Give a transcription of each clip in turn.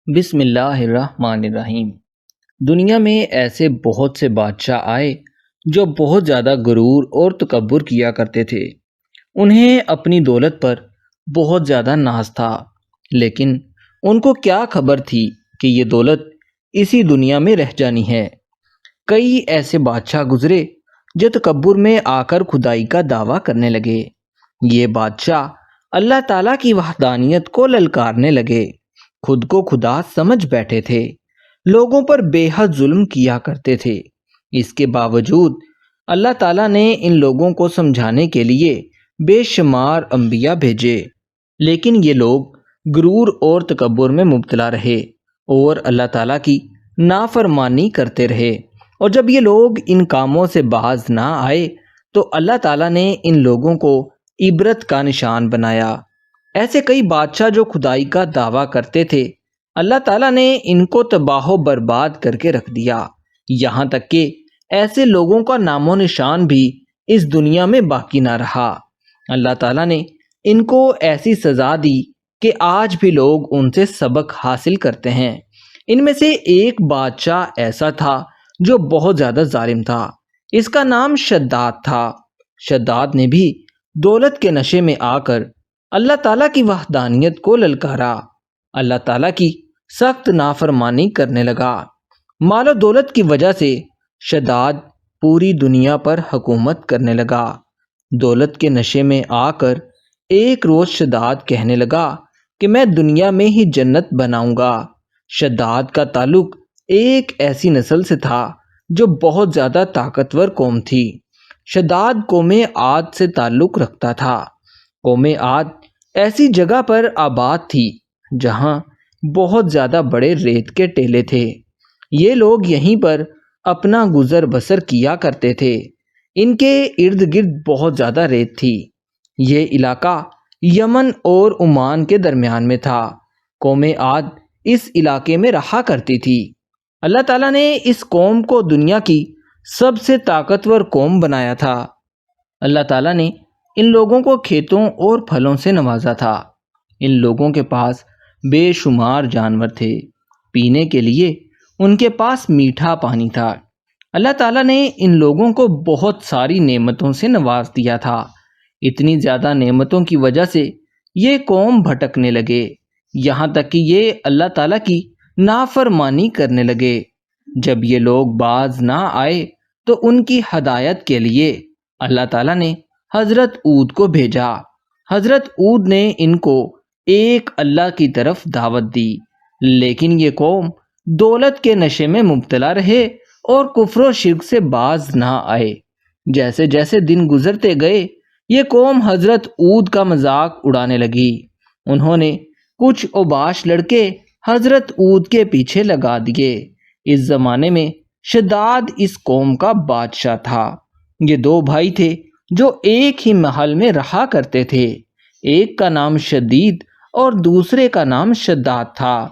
بسم اللہ الرحمن الرحیم۔ دنیا میں ایسے بہت سے بادشاہ آئے جو بہت زیادہ غرور اور تکبر کیا کرتے تھے۔ انہیں اپنی دولت پر بہت زیادہ ناز تھا، لیکن ان کو کیا خبر تھی کہ یہ دولت اسی دنیا میں رہ جانی ہے۔ کئی ایسے بادشاہ گزرے جو تکبر میں آ کر خدائی کا دعویٰ کرنے لگے۔ یہ بادشاہ اللہ تعالیٰ کی وحدانیت کو للکارنے لگے، خود کو خدا سمجھ بیٹھے تھے، لوگوں پر بے حد ظلم کیا کرتے تھے۔ اس کے باوجود اللہ تعالیٰ نے ان لوگوں کو سمجھانے کے لیے بے شمار انبیاء بھیجے، لیکن یہ لوگ غرور اور تکبر میں مبتلا رہے اور اللہ تعالیٰ کی نافرمانی کرتے رہے۔ اور جب یہ لوگ ان کاموں سے باز نہ آئے تو اللہ تعالیٰ نے ان لوگوں کو عبرت کا نشان بنایا۔ ایسے کئی بادشاہ جو خدائی کا دعویٰ کرتے تھے، اللہ تعالیٰ نے ان کو تباہ و برباد کر کے رکھ دیا، یہاں تک کہ ایسے لوگوں کا نام و نشان بھی اس دنیا میں باقی نہ رہا۔ اللہ تعالیٰ نے ان کو ایسی سزا دی کہ آج بھی لوگ ان سے سبق حاصل کرتے ہیں۔ ان میں سے ایک بادشاہ ایسا تھا جو بہت زیادہ ظالم تھا، اس کا نام شداد تھا۔ شداد نے بھی دولت کے نشے میں آ کر اللہ تعالیٰ کی وحدانیت کو للکارا، اللہ تعالیٰ کی سخت نافرمانی کرنے لگا۔ مال و دولت کی وجہ سے شداد پوری دنیا پر حکومت کرنے لگا۔ دولت کے نشے میں آ کر ایک روز شداد کہنے لگا کہ میں دنیا میں ہی جنت بناؤں گا۔ شداد کا تعلق ایک ایسی نسل سے تھا جو بہت زیادہ طاقتور قوم تھی۔ شداد قوم عاد سے تعلق رکھتا تھا۔ قوم عاد ایسی جگہ پر آباد تھی جہاں بہت زیادہ بڑے ریت کے ٹیلے تھے۔ یہ لوگ یہیں پر اپنا گزر بسر کیا کرتے تھے۔ ان کے ارد گرد بہت زیادہ ریت تھی۔ یہ علاقہ یمن اور عمان کے درمیان میں تھا۔ قوم عاد اس علاقے میں رہا کرتی تھی۔ اللہ تعالیٰ نے اس قوم کو دنیا کی سب سے طاقتور قوم بنایا تھا۔ اللہ تعالیٰ نے ان لوگوں کو کھیتوں اور پھلوں سے نوازا تھا۔ ان لوگوں کے پاس بے شمار جانور تھے، پینے کے لیے ان کے پاس میٹھا پانی تھا۔ اللہ تعالیٰ نے ان لوگوں کو بہت ساری نعمتوں سے نواز دیا تھا۔ اتنی زیادہ نعمتوں کی وجہ سے یہ قوم بھٹکنے لگے، یہاں تک کہ یہ اللہ تعالیٰ کی نافرمانی کرنے لگے۔ جب یہ لوگ باز نہ آئے تو ان کی ہدایت کے لیے اللہ تعالیٰ نے حضرت ہود کو بھیجا۔ حضرت ہود نے ان کو ایک اللہ کی طرف دعوت دی، لیکن یہ قوم دولت کے نشے میں مبتلا رہے اور کفر و شرک سے باز نہ آئے۔ جیسے جیسے دن گزرتے گئے یہ قوم حضرت ہود کا مذاق اڑانے لگی۔ انہوں نے کچھ اوباش لڑکے حضرت ہود کے پیچھے لگا دیے۔ اس زمانے میں شداد اس قوم کا بادشاہ تھا۔ یہ دو بھائی تھے جو ایک ہی محل میں رہا کرتے تھے۔ ایک کا نام شدید اور دوسرے کا نام شداد تھا۔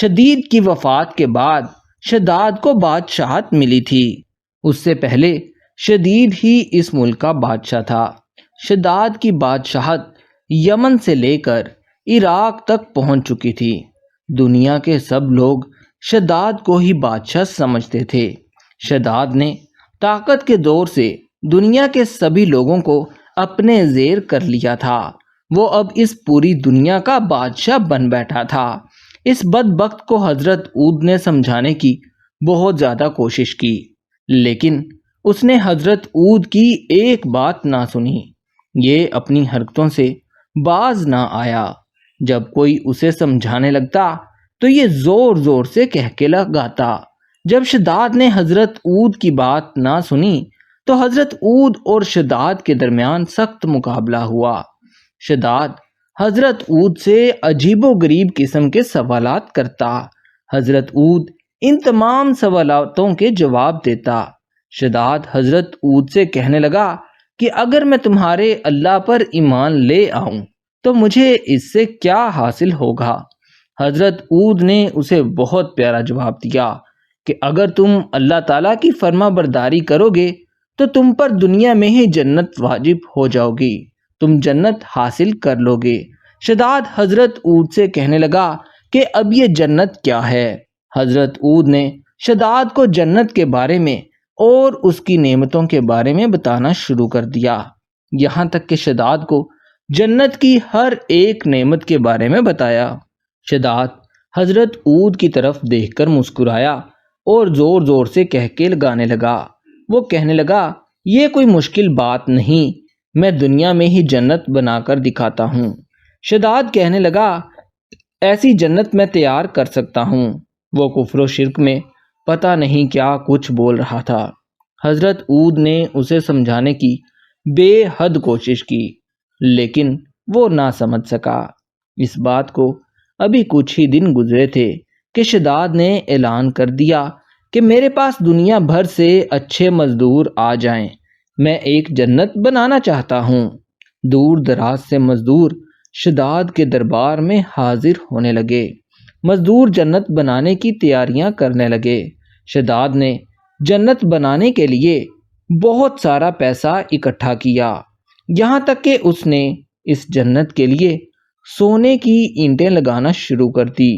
شدید کی وفات کے بعد شداد کو بادشاہت ملی تھی۔ اس سے پہلے شدید ہی اس ملک کا بادشاہ تھا۔ شداد کی بادشاہت یمن سے لے کر عراق تک پہنچ چکی تھی۔ دنیا کے سب لوگ شداد کو ہی بادشاہ سمجھتے تھے۔ شداد نے طاقت کے دور سے دنیا کے سبھی لوگوں کو اپنے زیر کر لیا تھا۔ وہ اب اس پوری دنیا کا بادشاہ بن بیٹھا تھا۔ اس بدبخت کو حضرت ہود نے سمجھانے کی بہت زیادہ کوشش کی، لیکن اس نے حضرت ہود کی ایک بات نہ سنی۔ یہ اپنی حرکتوں سے باز نہ آیا۔ جب کوئی اسے سمجھانے لگتا تو یہ زور زور سے کہکے لگاتا۔ جب شداد نے حضرت ہود کی بات نہ سنی تو حضرت ہود اور شداد کے درمیان سخت مقابلہ ہوا۔ شداد حضرت ہود سے عجیب و غریب قسم کے سوالات کرتا۔ حضرت ہود ان تمام سوالاتوں کے جواب دیتا۔ شداد حضرت ہود سے کہنے لگا کہ اگر میں تمہارے اللہ پر ایمان لے آؤں تو مجھے اس سے کیا حاصل ہوگا؟ حضرت ہود نے اسے بہت پیارا جواب دیا کہ اگر تم اللہ تعالیٰ کی فرما برداری کرو گے تو تم پر دنیا میں ہی جنت واجب ہو جاؤ گی، تم جنت حاصل کر لو گے۔ شداد حضرت ہود سے کہنے لگا کہ اب یہ جنت کیا ہے۔ حضرت اود نے شداد کو جنت کے بارے میں اور اس کی نعمتوں کے بارے میں بتانا شروع کر دیا، یہاں تک کہ شداد کو جنت کی ہر ایک نعمت کے بارے میں بتایا۔ شداد حضرت اود کی طرف دیکھ کر مسکرایا اور زور زور سے کہہ گانے لگا۔ وہ کہنے لگا، یہ کوئی مشکل بات نہیں، میں دنیا میں ہی جنت بنا کر دکھاتا ہوں۔ شداد کہنے لگا، ایسی جنت میں تیار کر سکتا ہوں۔ وہ کفر و شرک میں پتہ نہیں کیا کچھ بول رہا تھا۔ حضرت اود نے اسے سمجھانے کی بے حد کوشش کی، لیکن وہ نہ سمجھ سکا۔ اس بات کو ابھی کچھ ہی دن گزرے تھے کہ شداد نے اعلان کر دیا کہ میرے پاس دنیا بھر سے اچھے مزدور آ جائیں، میں ایک جنت بنانا چاہتا ہوں۔ دور دراز سے مزدور شداد کے دربار میں حاضر ہونے لگے۔ مزدور جنت بنانے کی تیاریاں کرنے لگے۔ شداد نے جنت بنانے کے لیے بہت سارا پیسہ اکٹھا کیا، یہاں تک کہ اس نے اس جنت کے لیے سونے کی اینٹیں لگانا شروع کر دی۔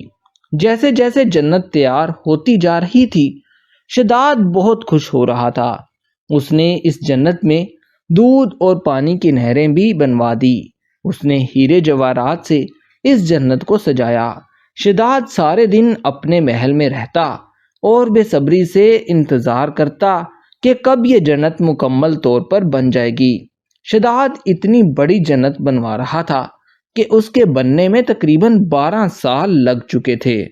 جیسے جیسے جنت تیار ہوتی جا رہی تھی، شداد بہت خوش ہو رہا تھا۔ اس نے اس جنت میں دودھ اور پانی کی نہریں بھی بنوا دی۔ اس نے ہیرے جواہرات سے اس جنت کو سجایا۔ شداد سارے دن اپنے محل میں رہتا اور بے صبری سے انتظار کرتا کہ کب یہ جنت مکمل طور پر بن جائے گی۔ شداد اتنی بڑی جنت بنوا رہا تھا کہ اس کے بننے میں تقریباً 12 سال لگ چکے تھے۔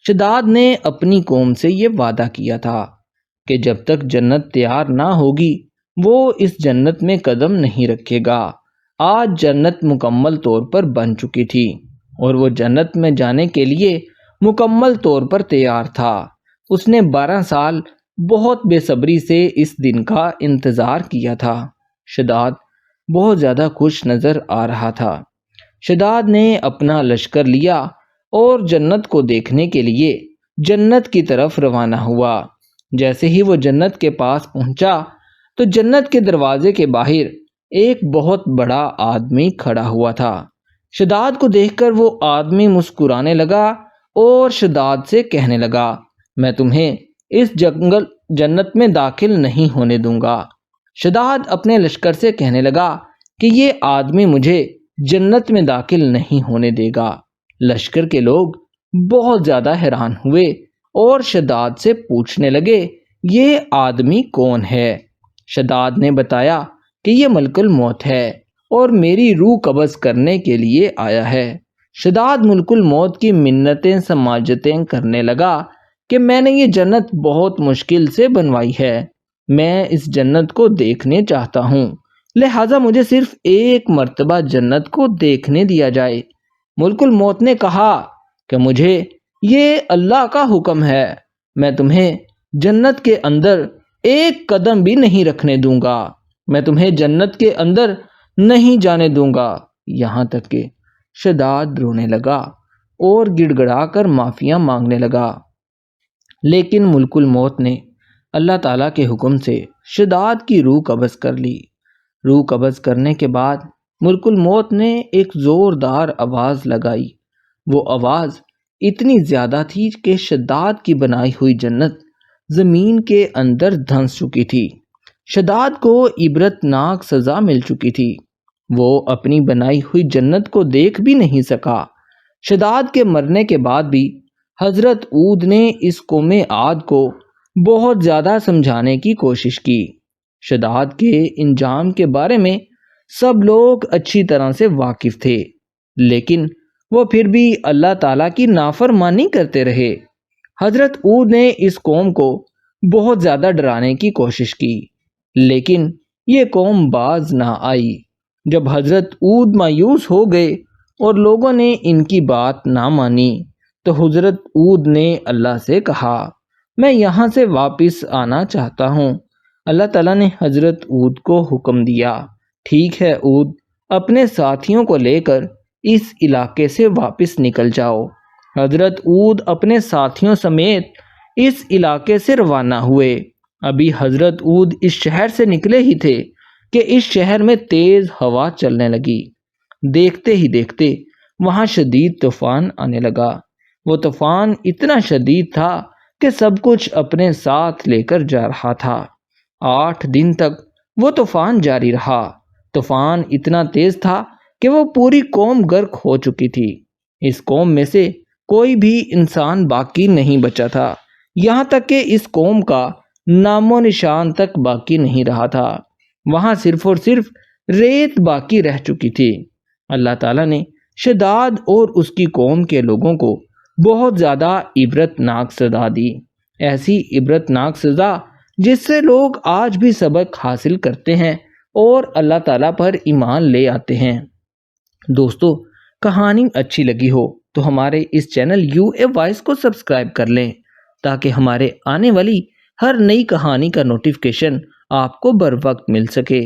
شداد نے اپنی قوم سے یہ وعدہ کیا تھا کہ جب تک جنت تیار نہ ہوگی وہ اس جنت میں قدم نہیں رکھے گا۔ آج جنت مکمل طور پر بن چکی تھی اور وہ جنت میں جانے کے لیے مکمل طور پر تیار تھا۔ اس نے 12 سال بہت بے صبری سے اس دن کا انتظار کیا تھا۔ شداد بہت زیادہ خوش نظر آ رہا تھا۔ شداد نے اپنا لشکر لیا اور جنت کو دیکھنے کے لیے جنت کی طرف روانہ ہوا۔ جیسے ہی وہ جنت کے پاس پہنچا تو جنت کے دروازے کے باہر ایک بہت بڑا آدمی کھڑا ہوا تھا۔ شداد کو دیکھ کر وہ آدمی مسکرانے لگا اور شداد سے کہنے لگا، میں تمہیں اس جنت میں داخل نہیں ہونے دوں گا۔ شداد اپنے لشکر سے کہنے لگا کہ یہ آدمی مجھے جنت میں داخل نہیں ہونے دے گا۔ لشکر کے لوگ بہت زیادہ حیران ہوئے اور شداد سے پوچھنے لگے، یہ آدمی کون ہے؟ شداد نے بتایا کہ یہ ملک الموت ہے اور میری روح قبض کرنے کے لیے آیا ہے۔ شداد ملک الموت کی منتیں سماجتیں کرنے لگا کہ میں نے یہ جنت بہت مشکل سے بنوائی ہے، میں اس جنت کو دیکھنے چاہتا ہوں، لہٰذا مجھے صرف ایک مرتبہ جنت کو دیکھنے دیا جائے۔ ملک الموت نے کہا کہ مجھے یہ اللہ کا حکم ہے، میں تمہیں جنت کے اندر ایک قدم بھی نہیں رکھنے دوں گا، میں تمہیں جنت کے اندر نہیں جانے دوں گا۔ یہاں تک کہ شداد رونے لگا اور گڑ گڑا کر معافیاں مانگنے لگا، لیکن ملک الموت نے اللہ تعالیٰ کے حکم سے شداد کی روح قبض کر لی۔ روح قبض کرنے کے بعد ملک الموت نے ایک زوردار آواز لگائی۔ وہ آواز اتنی زیادہ تھی کہ شداد کی بنائی ہوئی جنت زمین کے اندر دھنس چکی تھی۔ شداد کو عبرتناک سزا مل چکی تھی، وہ اپنی بنائی ہوئی جنت کو دیکھ بھی نہیں سکا۔ شداد کے مرنے کے بعد بھی حضرت اود نے اس قوم عاد کو بہت زیادہ سمجھانے کی کوشش کی۔ شداد کے انجام کے بارے میں سب لوگ اچھی طرح سے واقف تھے، لیکن وہ پھر بھی اللہ تعالیٰ کی نافرمانی کرتے رہے۔ حضرت اود نے اس قوم کو بہت زیادہ ڈرانے کی کوشش کی، لیکن یہ قوم باز نہ آئی۔ جب حضرت اود مایوس ہو گئے اور لوگوں نے ان کی بات نہ مانی تو حضرت اود نے اللہ سے کہا، میں یہاں سے واپس آنا چاہتا ہوں۔ اللہ تعالیٰ نے حضرت اود کو حکم دیا، ٹھیک ہے اود، اپنے ساتھیوں کو لے کر اس علاقے سے واپس نکل جاؤ۔ حضرت اود اپنے ساتھیوں سمیت اس علاقے سے روانہ ہوئے۔ ابھی حضرت اود اس شہر سے نکلے ہی تھے کہ اس شہر میں تیز ہوا چلنے لگی۔ دیکھتے ہی دیکھتے وہاں شدید طوفان آنے لگا۔ وہ طوفان اتنا شدید تھا کہ سب کچھ اپنے ساتھ لے کر جا رہا تھا۔ 8 دن تک وہ طوفان جاری رہا۔ طوفان اتنا تیز تھا کہ وہ پوری قوم غرق ہو چکی تھی۔ اس قوم میں سے کوئی بھی انسان باقی نہیں بچا تھا، یہاں تک کہ اس قوم کا نام و نشان تک باقی نہیں رہا تھا۔ وہاں صرف اور صرف ریت باقی رہ چکی تھی۔ اللہ تعالیٰ نے شداد اور اس کی قوم کے لوگوں کو بہت زیادہ عبرتناک سزا دی، ایسی عبرتناک سزا جس سے لوگ آج بھی سبق حاصل کرتے ہیں اور اللہ تعالیٰ پر ایمان لے آتے ہیں۔ دوستو، کہانی اچھی لگی ہو تو ہمارے اس چینل یو اے وائس کو سبسکرائب کر لیں تاکہ ہمارے آنے والی ہر نئی کہانی کا نوٹیفیکیشن آپ کو بر وقت مل سکے۔